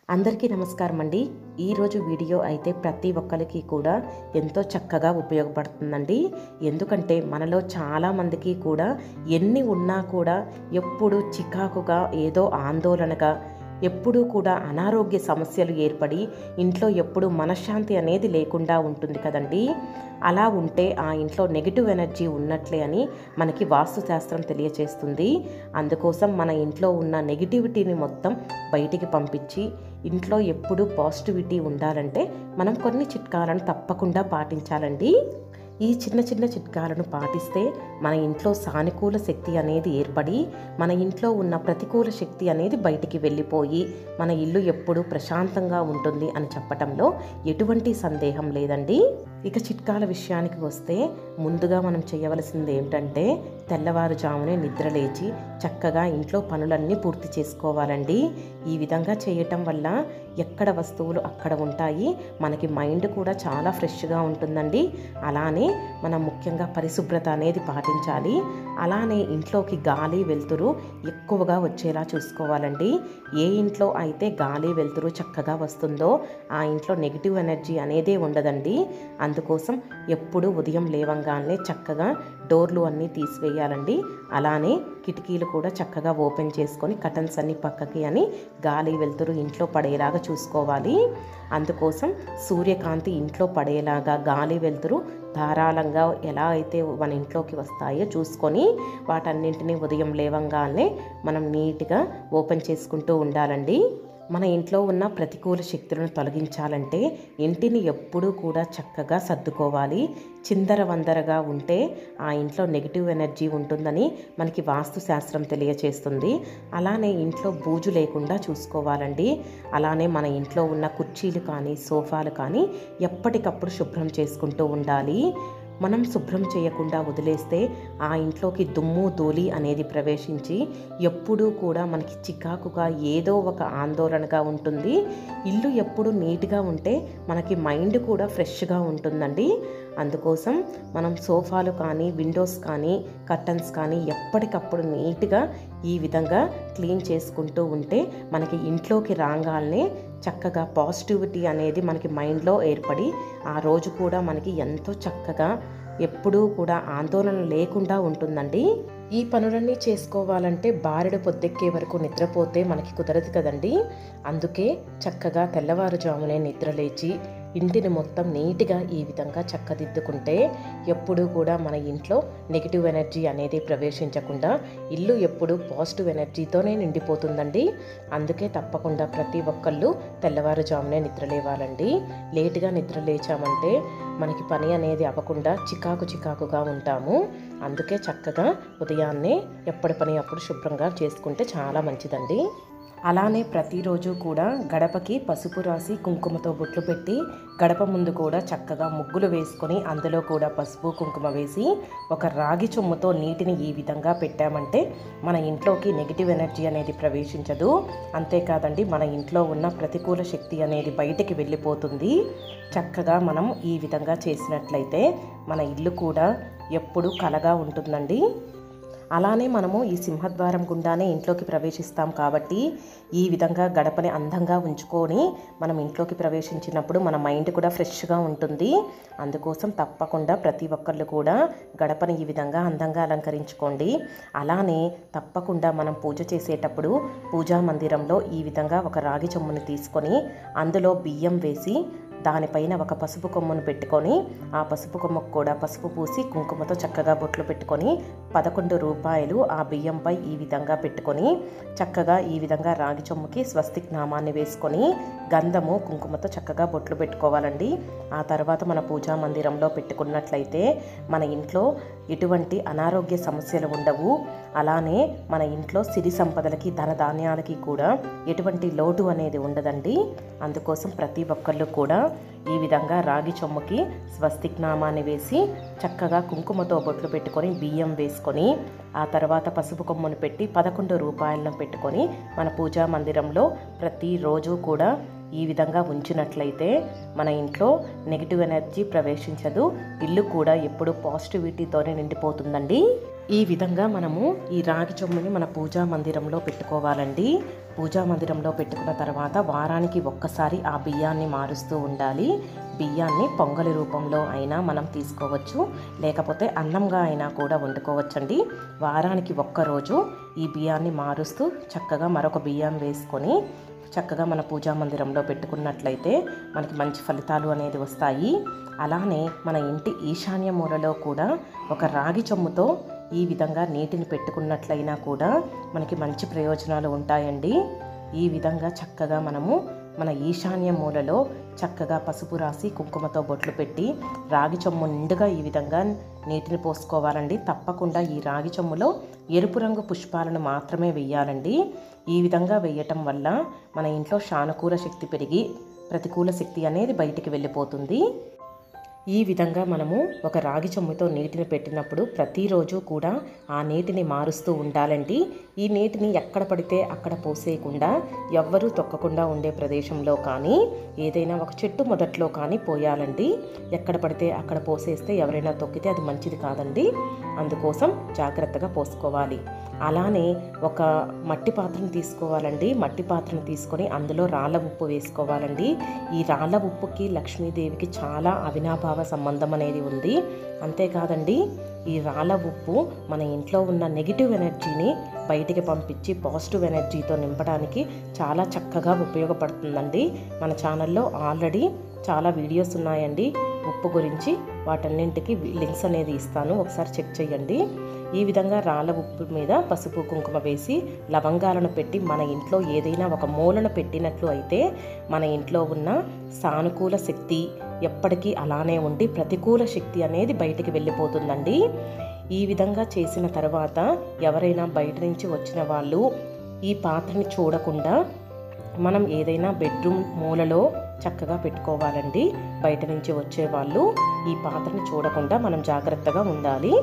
అందరికీ నమస్కారం అండి. ఈరోజు వీడియో అయితే ప్రతి ఒక్కరికి కూడా ఎంతో చక్కగా ఉపయోగపడుతుందండి. ఎందుకంటే మనలో చాలామందికి కూడా ఎన్ని ఉన్నా కూడా ఎప్పుడు చికాకుగా ఏదో ఆందోళనగా ఎప్పుడూ కూడా అనారోగ్య సమస్యలు ఏర్పడి ఇంట్లో ఎప్పుడు మనశ్శాంతి అనేది లేకుండా ఉంటుంది కదండి. అలా ఉంటే ఆ ఇంట్లో నెగిటివ్ ఎనర్జీ ఉన్నట్లే అని మనకి వాస్తుశాస్త్రం తెలియచేస్తుంది. అందుకోసం మన ఇంట్లో ఉన్న నెగిటివిటీని మొత్తం బయటికి పంపించి ఇంట్లో ఎప్పుడూ పాజిటివిటీ ఉండాలంటే మనం కొన్ని చిట్కాలను తప్పకుండా పాటించాలండి. ఈ చిన్న చిన్న చిట్కాలను పాటిస్తే మన ఇంట్లో సానుకూల శక్తి అనేది ఏర్పడి మన ఇంట్లో ఉన్న ప్రతికూల శక్తి అనేది బయటికి వెళ్ళిపోయి మన ఇల్లు ఎప్పుడూ ప్రశాంతంగా ఉంటుంది అని చెప్పటంలో ఎటువంటి సందేహం లేదండి. ఇక చిట్కాల విషయానికి వస్తే ముందుగా మనం చేయవలసింది ఏమిటంటే తెల్లవారుజామునే నిద్రలేచి చక్కగా ఇంట్లో పనులన్నీ పూర్తి చేసుకోవాలండి. ఈ విధంగా చేయటం వల్ల ఎక్కడ వస్తువులు అక్కడ ఉంటాయి, మనకి మైండ్ కూడా చాలా ఫ్రెష్గా ఉంటుందండి. అలానే మనం ముఖ్యంగా పరిశుభ్రత అనేది పాటించాలి. అలానే ఇంట్లోకి గాలి వెలుతురు ఎక్కువగా వచ్చేలా చూసుకోవాలండి. ఏ ఇంట్లో అయితే గాలి వెలుతురు చక్కగా వస్తుందో ఆ ఇంట్లో నెగిటివ్ ఎనర్జీ అనేదే ఉండదండి. అందుకోసం ఎప్పుడూ ఉదయం లేవంగానే చక్కగా డోర్లు అన్నీ తీసివేయాలండి. అలానే కిటికీలు కూడా చక్కగా ఓపెన్ చేసుకొని కర్టన్స్ అన్ని పక్కకి అని గాలి వెలుతురు ఇంట్లో పడేలాగా చూసుకోవాలి. అందుకోసం సూర్యకాంతి ఇంట్లో పడేలాగా గాలి వెలుతురు ధారాళంగా ఎలా అయితే మన ఇంట్లోకి వస్తాయో చూసుకొని వాటన్నింటినీ ఉదయం లేవంగానే మనం నీట్గా ఓపెన్ చేసుకుంటూ ఉండాలండి. మన ఇంట్లో ఉన్న ప్రతికూల శక్తులను తొలగించాలంటే ఇంటిని ఎప్పుడూ కూడా చక్కగా సర్దుకోవాలి. చిందరవందరగా ఉంటే ఆ ఇంట్లో నెగిటివ్ ఎనర్జీ ఉంటుందని మనకి వాస్తుశాస్త్రం తెలియచేస్తుంది. అలానే ఇంట్లో బూజు లేకుండా చూసుకోవాలండి. అలానే మన ఇంట్లో ఉన్న కుర్చీలు కానీ సోఫాలు కానీ ఎప్పటికప్పుడు శుభ్రం చేసుకుంటూ ఉండాలి. మనం శుభ్రం చేయకుండా వదిలేస్తే ఆ ఇంట్లోకి దుమ్ము ధూళి అనేది ప్రవేశించి ఎప్పుడూ కూడా మనకి చికాకుగా ఏదో ఒక ఆందోళనగా ఉంటుంది. ఇల్లు ఎప్పుడు నీట్గా ఉంటే మనకి మైండ్ కూడా ఫ్రెష్గా ఉంటుందండి. అందుకోసం మనం సోఫాలు కానీ విండోస్ కానీ కర్టన్స్ కానీ ఎప్పటికప్పుడు నీట్గా ఈ విధంగా క్లీన్ చేసుకుంటూ ఉంటే మనకి ఇంట్లోకి రాగానే చక్కగా పాజిటివిటీ అనేది మనకి మైండ్లో ఏర్పడి ఆ రోజు కూడా మనకి ఎంతో చక్కగా ఎప్పుడూ కూడా ఆందోళన లేకుండా ఉంటుందండి. ఈ పనులన్నీ చేసుకోవాలంటే బారెడు పొద్దెక్కే వరకు నిద్రపోతే మనకి కుదరదు కదండి. అందుకే చక్కగా తెల్లవారుజామునే నిద్రలేచి ఇంటిని మొత్తం నీట్గా ఈ విధంగా చక్కదిద్దుకుంటే ఎప్పుడూ కూడా మన ఇంట్లో నెగిటివ్ ఎనర్జీ అనేది ప్రవేశించకుండా ఇల్లు ఎప్పుడూ పాజిటివ్ ఎనర్జీతోనే నిండిపోతుందండి. అందుకే తప్పకుండా ప్రతి ఒక్కళ్ళు తెల్లవారుజామునే నిద్రలేవాలండి. లేటుగా నిద్ర లేచామంటే మనకి పని అనేది అవ్వకుండా చికాకుగా ఉంటాము. అందుకే చక్కగా ఉదయాన్నే ఎప్పటి పని అప్పుడు శుభ్రంగా చేసుకుంటే చాలా మంచిదండి. అలానే ప్రతిరోజు కూడా గడపకి పసుపు రాసి కుంకుమతో బొట్లు పెట్టి గడప ముందు కూడా చక్కగా ముగ్గులు వేసుకొని అందులో కూడా పసుపు కుంకుమ వేసి ఒక రాగి చొమ్ముతో నీటిని ఈ విధంగా పెట్టామంటే మన ఇంట్లోకి నెగిటివ్ ఎనర్జీ అనేది ప్రవేశించదు. అంతేకాదండి మన ఇంట్లో ఉన్న ప్రతికూల శక్తి అనేది బయటికి వెళ్ళిపోతుంది. చక్కగా మనం ఈ విధంగా చేసినట్లయితే మన ఇల్లు కూడా ఎప్పుడూ కలగా ఉంటుందండి. అలానే మనము ఈ సింహద్వారం గుండానే ఇంట్లోకి ప్రవేశిస్తాం కాబట్టి ఈ విధంగా గడపని అందంగా ఉంచుకొని మనం ఇంట్లోకి ప్రవేశించినప్పుడు మన మైండ్ కూడా ఫ్రెష్గా ఉంటుంది. అందుకోసం తప్పకుండా ప్రతి ఒక్కళ్ళు కూడా గడపని ఈ విధంగా అందంగా అలంకరించుకోండి. అలానే తప్పకుండా మనం పూజ చేసేటప్పుడు పూజా మందిరంలో ఈ విధంగా ఒక రాగి చెంబుని తీసుకొని అందులో బియ్యం వేసి దానిపైన ఒక పసుపు కొమ్మును పెట్టుకొని ఆ పసుపు కొమ్మకు కూడా పసుపు పూసి కుంకుమతో చక్కగా బొట్లు పెట్టుకొని 11 రూపాయలు ఆ బియ్యంపై ఈ విధంగా పెట్టుకొని చక్కగా ఈ విధంగా రాగి చెంబుకి స్వస్తిక్ నామాన్ని వేసుకొని గంధము కుంకుమతో చక్కగా బొట్లు పెట్టుకోవాలండి. ఆ తర్వాత మన పూజా మందిరంలో పెట్టుకున్నట్లయితే మన ఇంట్లో ఎటువంటి అనారోగ్య సమస్యలు ఉండవు. అలానే మన ఇంట్లో సిరి సంపదలకి ధనధాన్యాలకి కూడా ఎటువంటి లోటు అనేది ఉండదండి. అందుకోసం ప్రతి ఒక్కళ్ళు కూడా ఈ విధంగా రాగి చెంబుకి స్వస్తిక్ నామాన్ని వేసి చక్కగా కుంకుమతో బొట్లు పెట్టుకొని బియ్యం వేసుకొని ఆ తర్వాత పసుపు కొమ్మును పెట్టి 11 రూపాయలను పెట్టుకొని మన పూజా మందిరంలో ప్రతిరోజు కూడా ఈ విధంగా ఉంచినట్లయితే మన ఇంట్లో నెగిటివ్ ఎనర్జీ ప్రవేశించదు. ఇల్లు కూడా ఎప్పుడు పాజిటివిటీతోనే నిండిపోతుందండి. ఈ విధంగా మనము ఈ రాగి చెంబుని మన పూజా మందిరంలో పెట్టుకోవాలండి. పూజా మందిరంలో పెట్టుకున్న తర్వాత వారానికి ఒక్కసారి ఆ బియ్యాన్ని మారుస్తూ ఉండాలి. బియ్యాన్ని పొంగలి రూపంలో అయినా మనం తీసుకోవచ్చు, లేకపోతే అన్నంగా అయినా కూడా వండుకోవచ్చండి. వారానికి ఒక్కరోజు ఈ బియ్యాన్ని మారుస్తూ చక్కగా మరొక బియ్యం వేసుకొని చక్కగా మన పూజా మందిరంలో పెట్టుకున్నట్లయితే మనకి మంచి ఫలితాలు అనేది వస్తాయి. అలానే మన ఇంటి ఈశాన్య మూలలో కూడా ఒక రాగి చెంబుతో ఈ విధంగా నీటిని పెట్టుకున్నట్లయినా కూడా మనకి మంచి ప్రయోజనాలు ఉంటాయండి. ఈ విధంగా చక్కగా మనము మన ఈశాన్య మూలలో చక్కగా పసుపు రాసి కుంకుమతో బొట్లు పెట్టి రాగి చెంబు నిండుగా ఈ విధంగా నీటిని పోసుకోవాలండి. తప్పకుండా ఈ రాగి చెంబులో ఎరుపు రంగు పుష్పాలను మాత్రమే వేయాలండి. ఈ విధంగా వేయటం వల్ల మన ఇంట్లో సానుకూల శక్తి పెరిగి ప్రతికూల శక్తి అనేది బయటికి వెళ్ళిపోతుంది. ఈ విధంగా మనము ఒక రాగి చెంబుతో నీటిని పెట్టినప్పుడు ప్రతిరోజు కూడా ఆ నీటిని మారుస్తూ ఉండాలండి. ఈ నీటిని ఎక్కడ పడితే అక్కడ పోసేయకుండా ఎవ్వరూ తొక్కకుండా ఉండే ప్రదేశంలో కానీ ఏదైనా ఒక చెట్టు మొదట్లో కానీ పోయాలండి. ఎక్కడ పడితే అక్కడ పోసేస్తే ఎవరైనా తొక్కితే అది మంచిది కాదండి. అందుకోసం జాగ్రత్తగా పోసుకోవాలి. అలానే ఒక మట్టి పాత్రను తీసుకోవాలండి. మట్టి పాత్రను తీసుకొని అందులో రాళ్ళ ఉప్పు వేసుకోవాలండి. ఈ రాళ్ళ ఉప్పుకి లక్ష్మీదేవికి చాలా అవినాభావ సంబంధం అనేది ఉంది. అంతేకాదండి, ఈ రాళ్ళ ఉప్పు మన ఇంట్లో ఉన్న నెగిటివ్ ఎనర్జీని బయటికి పంపించి పాజిటివ్ ఎనర్జీతో నింపడానికి చాలా చక్కగా ఉపయోగపడుతుందండి. మన ఛానల్లో ఆల్రెడీ చాలా వీడియోస్ ఉన్నాయండి ఉప్పు గురించి. వాటన్నింటికి లింక్స్ అనేది ఇస్తాను, ఒకసారి చెక్ చేయండి. ఈ విధంగా రాళ్ళ ఉప్పు మీద పసుపు కుంకుమ వేసి లవంగాలను పెట్టి మన ఇంట్లో ఏదైనా ఒక మూలను పెట్టినట్లు అయితే మన ఇంట్లో ఉన్న సానుకూల శక్తి ఎప్పటికీ అలానే ఉండి ప్రతికూల శక్తి అనేది బయటికి వెళ్ళిపోతుందండి. ఈ విధంగా చేసిన తర్వాత ఎవరైనా బయట నుంచి వచ్చిన వాళ్ళు ఈ పాత్రని చూడకుండా మనం ఏదైనా బెడ్రూమ్ మూలలో చక్కగా పెట్టుకోవాలండి. బయట నుంచి వచ్చేవాళ్ళు ఈ పాత్రని చూడకుండా మనం జాగ్రత్తగా ఉండాలి.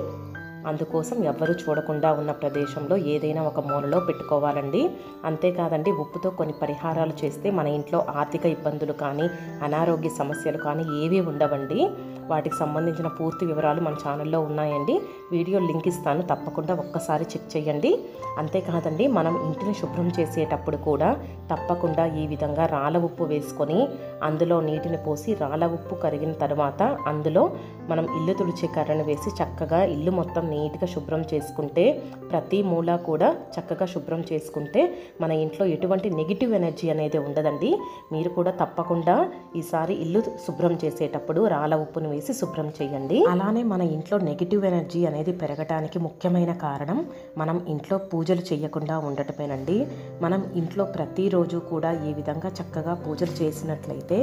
అందుకోసం ఎవ్వరూ చూడకుండా ఉన్న ప్రదేశంలో ఏదైనా ఒక మూలలో పెట్టుకోవాలండి. అంతేకాదండి, ఉప్పుతో కొన్ని పరిహారాలు చేస్తే మన ఇంట్లో ఆర్థిక ఇబ్బందులు కానీ అనారోగ్య సమస్యలు కానీ ఏవీ ఉండవండి. వాటికి సంబంధించిన పూర్తి వివరాలు మన ఛానల్లో ఉన్నాయండి. వీడియో లింక్ ఇస్తాను, తప్పకుండా ఒక్కసారి చెక్ చేయండి. అంతేకాదండి, మనం ఇంటిని శుభ్రం చేసేటప్పుడు కూడా తప్పకుండా ఈ విధంగా రాళ్ళ ఉప్పు వేసుకొని అందులో నీటిని పోసి రాళ్ళ ఉప్పు కరిగిన తర్వాత అందులో మనం ఇల్లు తుడిచే కర్రను వేసి చక్కగా ఇల్లు మొత్తం నీట్గా శుభ్రం చేసుకుంటే, ప్రతి మూల కూడా చక్కగా శుభ్రం చేసుకుంటే మన ఇంట్లో ఎటువంటి నెగిటివ్ ఎనర్జీ అనేది ఉండదండి. మీరు కూడా తప్పకుండా ఈసారి ఇల్లు శుభ్రం చేసేటప్పుడు రాళ్ళ ఉప్పును వేసి శుభ్రం చేయండి. అలానే మన ఇంట్లో నెగిటివ్ ఎనర్జీ అనేది పెరగడానికి ముఖ్యమైన కారణం మనం ఇంట్లో పూజలు చేయకుండా ఉండటమేనండి. మనం ఇంట్లో ప్రతిరోజు కూడా ఈ విధంగా చక్కగా పూజలు చేసినట్లయితే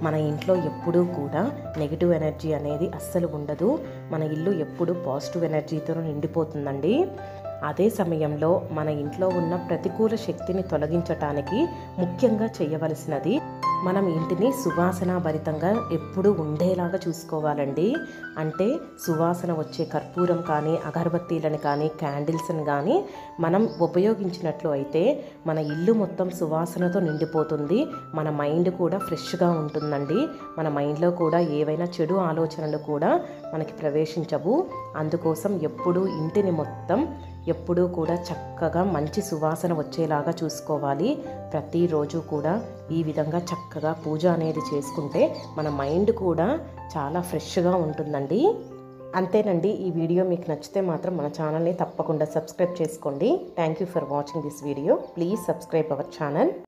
మన ఇంట్లో ఎప్పుడూ కూడా నెగిటివ్ ఎనర్జీ అనేది అస్సలు ఉండదు. మన ఇల్లు ఎప్పుడు పాజిటివ్ ఎనర్జీతో నిండిపోతుందండి. అదే సమయంలో మన ఇంట్లో ఉన్న ప్రతికూల శక్తిని తొలగించటానికి ముఖ్యంగా చేయవలసినది మనం ఇంటిని సువాసన భరితంగా ఎప్పుడూ ఉండేలాగా చూసుకోవాలండి. అంటే సువాసన వచ్చే కర్పూరం కానీ అగరబత్తీలను కానీ క్యాండిల్స్ని కానీ మనం ఉపయోగించినట్లు అయితే మన ఇల్లు మొత్తం సువాసనతో నిండిపోతుంది. మన మైండ్ కూడా ఫ్రెష్గా ఉంటుందండి. మన మైండ్లో కూడా ఏవైనా చెడు ఆలోచనలు కూడా మనకి ప్రవేశించవు. అందుకోసం ఎప్పుడూ ఇంటిని మొత్తం ఎప్పుడూ కూడా చక్కగా మంచి సువాసన వచ్చేలాగా చూసుకోవాలి. ప్రతిరోజు కూడా ఈ విధంగా చక్కగా పూజ అనేది చేసుకుంటే మన మైండ్ కూడా చాలా ఫ్రెష్గా ఉంటుందండి. అంతేనండి, ఈ వీడియో మీకు నచ్చితే మాత్రం మన ఛానల్ని తప్పకుండా సబ్స్క్రైబ్ చేసుకోండి. Thank you for watching this video. Please subscribe our channel.